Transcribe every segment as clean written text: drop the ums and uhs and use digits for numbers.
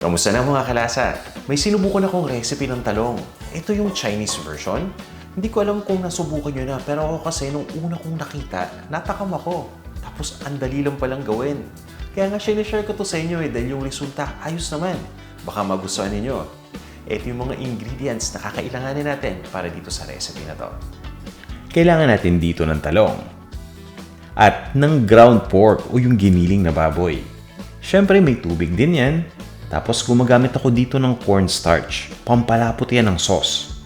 Kamusta na mga kalasa? May sinubukan akong recipe ng talong. Ito yung Chinese version. Hindi ko alam kung nasubukan nyo na, pero ako kasi nung una kong nakita, natakam ako. Tapos ang dali lang palang gawin. Kaya nga sinishare ko to sa inyo dahil yung resulta ayos naman. Baka magustuhan ninyo. Ito yung mga ingredients na kakailanganin natin para dito sa recipe na to. Kailangan natin dito ng talong. At ng ground pork o yung giniling na baboy. Siyempre may tubig din yan. Tapos gumagamit ako dito ng cornstarch. Pampalapot yan ng sauce.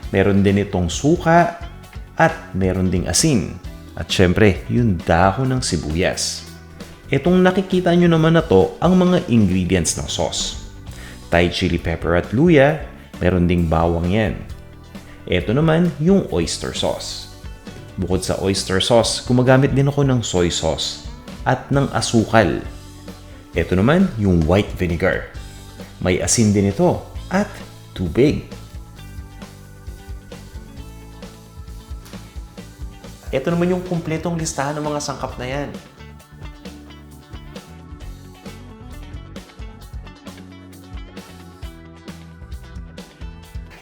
Meron din itong suka at meron ding asin. At syempre, yung dahon ng sibuyas. Itong nakikita nyo naman na to ang mga ingredients ng sauce. Thai chili pepper at luya, meron ding bawang yan. Ito naman yung oyster sauce. Bukod sa oyster sauce, gumagamit din ako ng soy sauce at ng asukal. Ito naman yung white vinegar. May asin din ito at tubig. Ito naman yung kumpletong listahan ng mga sangkap na yan.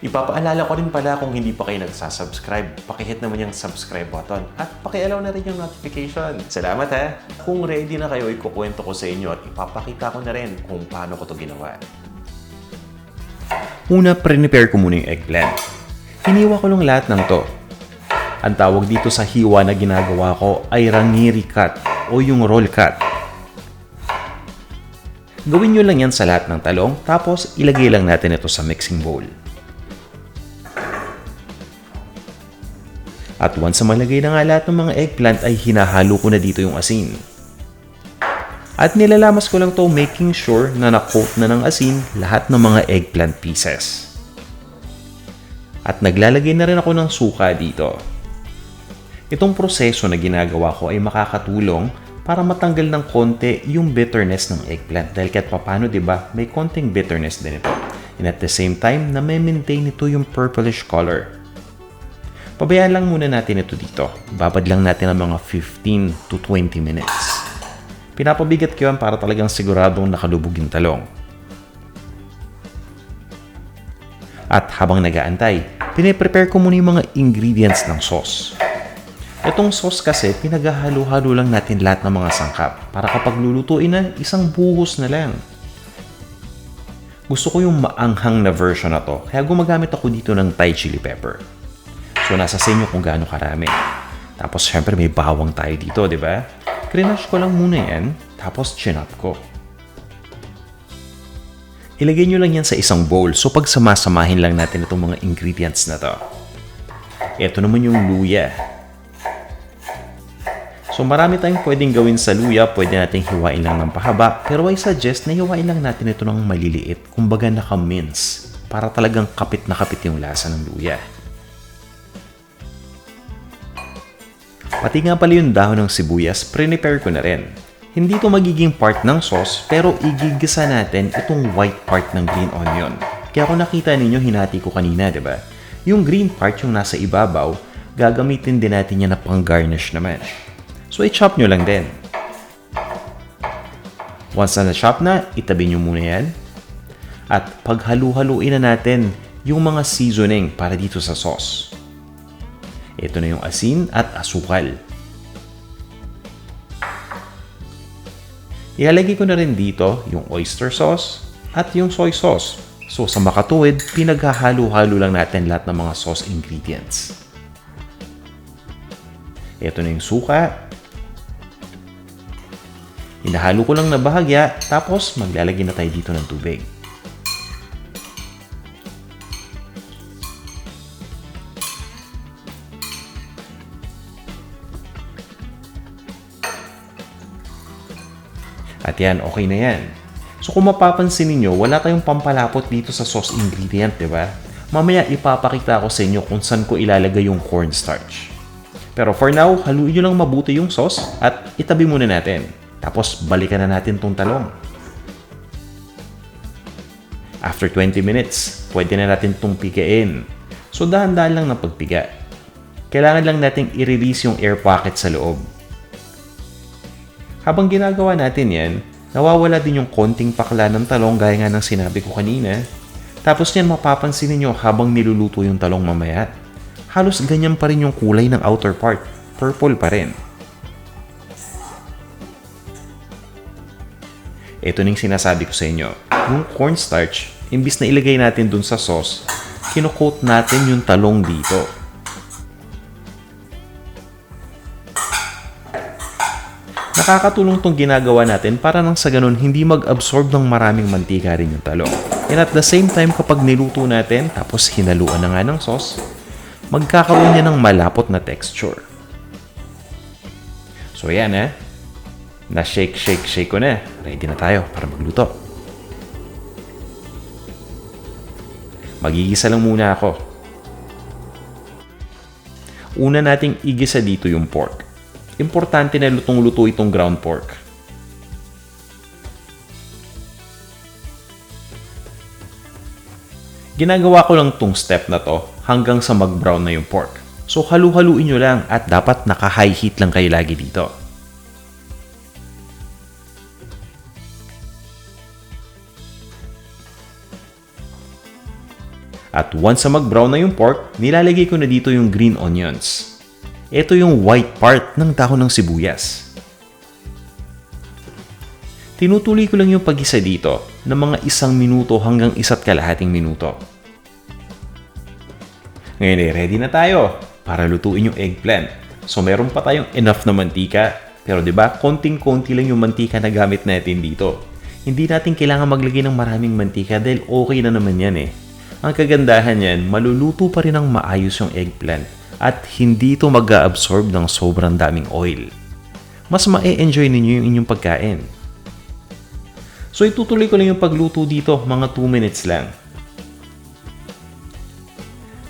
Ipapaalala ko rin pala kung hindi pa kayo nagsasubscribe, pakihit naman yung subscribe button at pakialaw na rin yung notification. Salamat ha! Kung ready na kayo, ikukwento ko sa inyo at ipapakita ko na rin kung paano ko to ginawa. Una, prepare ko muna yung eggplant. Hiniwa ko lang lahat ng to. Ang tawag dito sa hiwa na ginagawa ko ay rangiri cut o yung roll cut. Gawin nyo lang yan sa lahat ng talong, tapos ilagay lang natin ito sa mixing bowl. At once na malagay na nga lahat ng mga eggplant ay hinahalo ko na dito yung asin. At nilalamas ko lang to making sure na na-coat na ng asin lahat ng mga eggplant pieces. At naglalagay na rin ako ng suka dito. Itong proseso na ginagawa ko ay makakatulong para matanggal ng konti yung bitterness ng eggplant dahil kahit papano diba may konting bitterness din ito. And at the same time na may maintain ito yung purplish color. Pabayaan lang muna natin ito dito. Babad lang natin ang mga 15 to 20 minutes. Pinapabigat ko yan para talagang siguradong nakalubog yung talong. At habang nag-aantay, piniprepare ko muna yung mga ingredients ng sauce. Itong sauce kasi, pinaghahalo-halo lang natin lahat ng mga sangkap para kapag lulutuin na, isang buhos na lang. Gusto ko yung maanghang na version na to, kaya gumagamit ako dito ng Thai chili pepper. So, nasa sa inyo kung gaano karami. Tapos, syempre, may bawang tayo dito, di ba? Crinash ko lang muna yan, tapos chinop ko. Ilagay nyo lang yan sa isang bowl. So, pag samasamahin lang natin itong mga ingredients na to. Ito naman yung luya. So, marami tayong pwedeng gawin sa luya. Pwede nating hiwain lang ng pahaba. Pero I suggest na hiwain lang natin ito ng maliliit. Kumbaga naka-mince. Para talagang kapit na kapit yung lasa ng luya. Pati nga pala yung dahon ng sibuyas, prepare ko na rin. Hindi ito magiging part ng sauce, pero igigisa natin itong white part ng green onion. Kaya kung nakita ninyo, hinati ko kanina, di ba? Yung green part, yung nasa ibabaw, gagamitin din natin yan na pang-garnish naman. So, i-chop nyo lang din. Once na na-chop na, itabi nyo muna yan. At paghalu-haluin na natin yung mga seasoning para dito sa sauce. Ito na yung asin at asukal. Ilalagay ko na rin dito yung oyster sauce at yung soy sauce. So sa makatuwid, pinaghahalo-halo lang natin lahat ng mga sauce ingredients. Ito na yung suka. Hinahalo ko lang na bahagya, tapos maglalagay na tayo dito ng tubig. At yan, okay na yan. So kung mapapansin niyo, wala tayong pampalapot dito sa sauce ingredient, di ba? Mamaya ipapakita ko sa inyo kung saan ko ilalagay yung cornstarch. Pero for now, haluin nyo lang mabuti yung sauce at itabi muna natin. Tapos balikan na natin tong talong. After 20 minutes, pwede na natin itong pigain. So dahan-dahan lang ng pagpiga. Kailangan lang nating i-release yung air pocket sa loob. Habang ginagawa natin yan, Nawawala din yung konting pakla ng talong gaya nga ng sinabi ko kanina. Tapos yan mapapansin niyo habang niluluto yung talong mamaya. Halos ganyan pa rin yung kulay ng outer part. Purple pa rin. Ito na yung sinasabi ko sa inyo. Yung cornstarch, imbis na ilagay natin dun sa sauce, kino-coat natin yung talong dito. Nakakatulong tong ginagawa natin para nang sa ganun hindi mag-absorb ng maraming mantika rin yung talong. And at the same time kapag niluto natin tapos hinaluan na nga ng sauce, magkakaroon niya ng malapot na texture. So yan na-shake ko na. Ready na tayo para magluto. Magigisa lang muna ako. Una nating igisa dito yung pork. Importante na lutong-luto itong ground pork. Ginagawa ko lang tong step na to hanggang sa mag-brown na yung pork. So halu-haluin nyo lang at dapat naka-high heat lang kayo lagi dito. At once na mag-brown na yung pork, nilalagay ko na dito yung green onions. Ito yung white part ng dahon ng sibuyas. Tinutuloy ko lang yung pag-isa dito ng mga 1 minuto hanggang 1.5 minuto. Ngayon ready na tayo para lutuin yung eggplant. So meron pa tayong enough na mantika. Pero 'di ba, konting-konti lang yung mantika na gamit natin dito. Hindi natin kailangan maglagay ng maraming mantika dahil okay na naman yan Ang kagandahan yan, maluluto pa rin ng maayos yung eggplant. At hindi ito mag-absorb ng sobrang daming oil. Mas ma-enjoy ninyo yung inyong pagkain. So itutuloy ko lang yung pagluto dito, mga 2 minutes lang.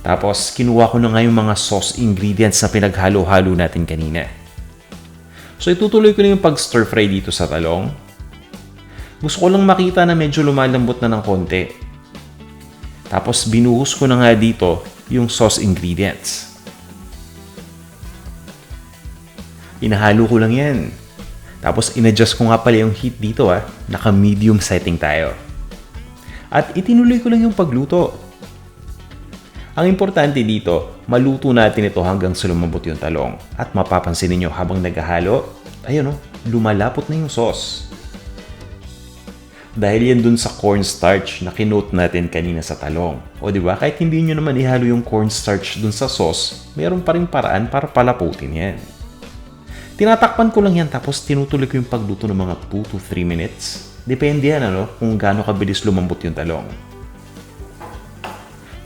Tapos kinuha ko na nga yung mga sauce ingredients na pinaghalo-halo natin kanina. So itutuloy ko lang yung pag-stir fry dito sa talong. Gusto ko lang makita na medyo lumalambot na ng konti. Tapos binuhos ko na nga dito yung sauce ingredients. Inahalo ko lang yan. Tapos in-adjust ko nga pala yung heat dito Naka-medium setting tayo. At itinuloy ko lang yung pagluto. Ang importante dito, maluto natin ito hanggang sa lumambot yung talong. At mapapansin niyo habang naghahalo, ayun lumalapot na yung sauce. Dahil yan dun sa cornstarch na kinote natin kanina sa talong. O diba, kahit hindi nyo naman ihalo yung cornstarch dun sa sauce, meron pa rin paraan para palaputin yan. Tinatakpan ko lang yan tapos tinutuloy ko yung pagluto ng mga 2 to 3 minutes. Depende yan kung gaano kabilis lumambot yung talong.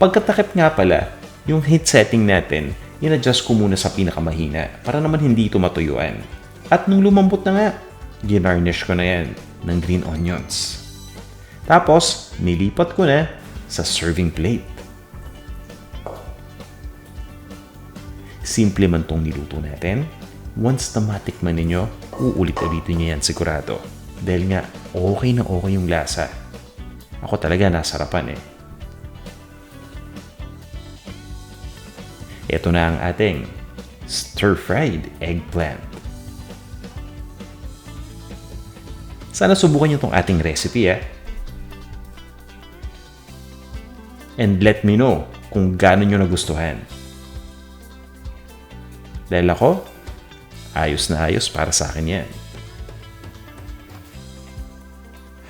Pagkatakip nga pala, yung heat setting natin, in-adjust ko muna sa pinakamahina para naman hindi ito matuyuan. At nung lumambot na nga, ginarnish ko na yan ng green onions. Tapos, nilipat ko na sa serving plate. Simple man tong niluto natin. Once na matikman ninyo, uulit-ulitin nyo yan sigurado. Dahil nga, okay na okay yung lasa. Ako talaga nasarapan Ito na ang ating stir-fried eggplant. Sana subukan nyo itong ating recipe And let me know kung gaano nyo nagustuhan. Dahil ako, ayos na ayos para sa akin yan.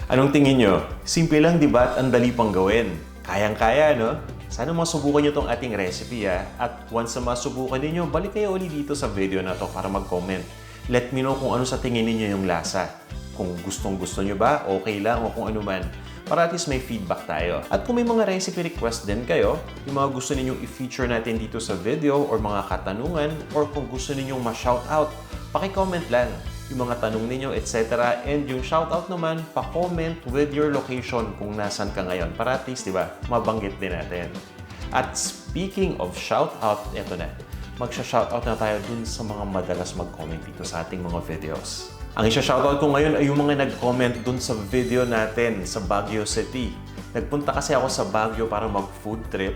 Anong tingin nyo? Simple lang, di ba? At ang dali pang gawin. Kayang-kaya, Sana masubukan nyo tong ating recipe, At once na masubukan ninyo, balik kayo ulit dito sa video na to para mag-comment. Let me know kung ano sa tingin ninyo yung lasa. Kung gustong-gusto nyo ba, okay lang, o kung ano man. Para at least may feedback tayo. At kung may mga recipe request din kayo, yung mga gusto ninyong i-feature natin dito sa video or mga katanungan, or kung gusto ninyong ma-shoutout, paki-comment lang yung mga tanong ninyo, etc. And yung shoutout naman, pa-comment with your location kung nasan ka ngayon. Para at least, di ba, mabanggit din natin. At speaking of shoutout, eto na. Magsha-shoutout na tayo dun sa mga madalas mag-comment dito sa ating mga videos. Ang isa-shoutout ko ngayon ay yung mga nag-comment dun sa video natin sa Baguio City. Nagpunta kasi ako sa Baguio para mag-food trip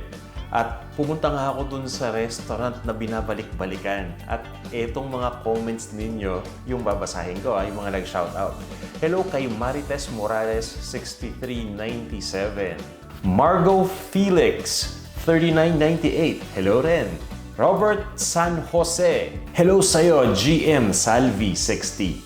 at pumunta nga ako dun sa restaurant na binabalik-balikan. At etong mga comments ninyo, yung babasahin ko, yung mga nag-shoutout. Hello kay Marites Morales, 6397. Margot Felix, 3998. Hello rin. Robert San Jose. Hello sa'yo, GM Salvi, 60.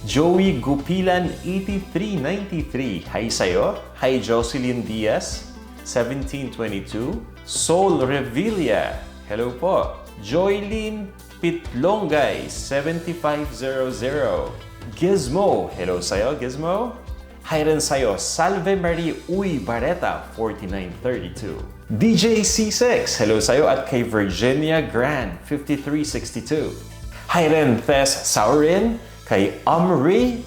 Joey Gupilan, 8393. Hi sa'yo. Hi Jocelyn Diaz, 1722. Soul Revilla. Hello po. Joylene Pitlongay, 7500. Gizmo. Hello sa'yo, Gizmo. Hi rin sa'yo, Salve Marie Uy Barreta, 4932. DJ C6, hello sa'yo at kay Virginia Grand, 5362. Hi rin, Tess Saurin, kay Amri,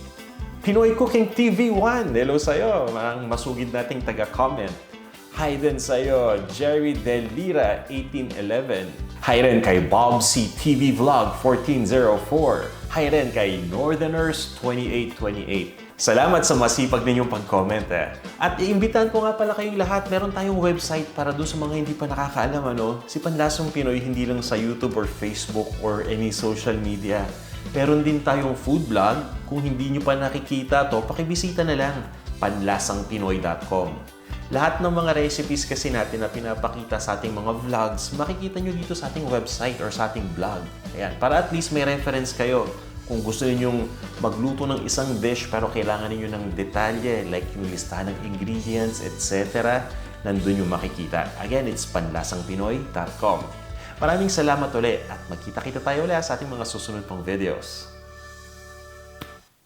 Pinoy Cooking TV1, hello sa'yo, ang masugid nating taga-comment. Hi din sa'yo, Jerry Delira, 1811. Hi rin kay Bob C. TV Vlog, 1404. Hi rin kay Northerners, 2828. Salamat sa masipag ninyong pag-comment At iimbitahan ko nga pala kayong lahat, meron tayong website para doon sa mga hindi pa nakakaalam Si Panlasang Pinoy hindi lang sa YouTube or Facebook or any social media. Meron din tayong food blog. Kung hindi nyo pa nakikita to, pakibisita na lang, panlasangpinoy.com. Lahat ng mga recipes kasi natin na pinapakita sa ating mga vlogs, makikita nyo dito sa ating website or sa ating blog. Ayan, para at least may reference kayo. Kung gusto ninyong magluto ng isang dish pero kailangan niyo ng detalye like yung listahan ng ingredients, etc. Nandun yung makikita. Again, it's panlasangpinoy.com. Maraming salamat ulit at magkita-kita tayo ulit sa ating mga susunod pang videos.